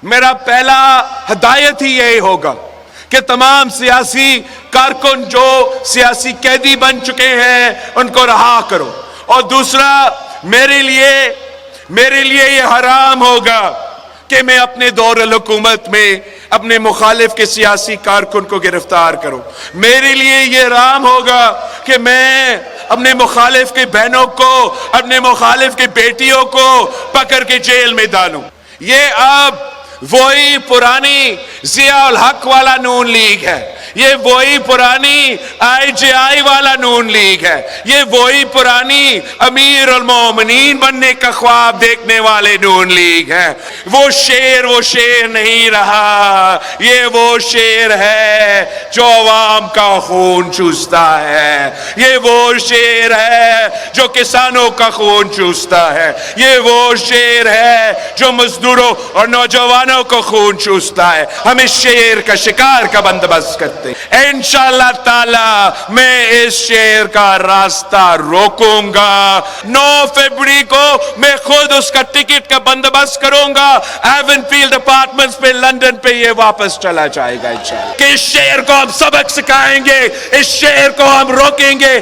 میرا پہلا ہدایت ہی یہی ہوگا کہ تمام سیاسی کارکن جو سیاسی قیدی بن چکے ہیں ان کو رہا کرو، اور دوسرا میرے لیے یہ حرام ہوگا کہ میں اپنے دور الحکومت میں اپنے مخالف کے سیاسی کارکن کو گرفتار کروں، میرے لیے یہ حرام ہوگا کہ میں اپنے مخالف کے بہنوں کو، اپنے مخالف کے بیٹیوں کو پکڑ کے جیل میں ڈالوں۔ یہ اب وہی پرانی ضیاء الحق والا نون لیگ ہے، یہ وہی پرانی IJI والا نون لیگ ہے، یہ وہی پرانی امیر المومنین بننے کا خواب دیکھنے والے نون لیگ ہے۔ وہ شیر نہیں رہا، یہ وہ شیر ہے جو عوام کا خون چوستا ہے، یہ وہ شیر ہے جو کسانوں کا خون چوستا ہے، یہ وہ شیر ہے جو مزدوروں اور نوجوانوں کو خون چوستا ہے۔ ہم اس شیر کا شکار کا بندوبست کرتے ہیں۔ انشاءاللہ تعالی میں اس شیر کا راستہ روکوں گا۔ 9 فروری کو میں خود اس کا ٹکٹ کا بندوبست کروں گا، ایون فیلڈ اپارٹمنٹس پہ لندن پہ یہ واپس چلا جائے گا انشاءاللہ۔ کہ اس شیر کو ہم سبق سکھائیں گے، اس شیر کو ہم روکیں گے۔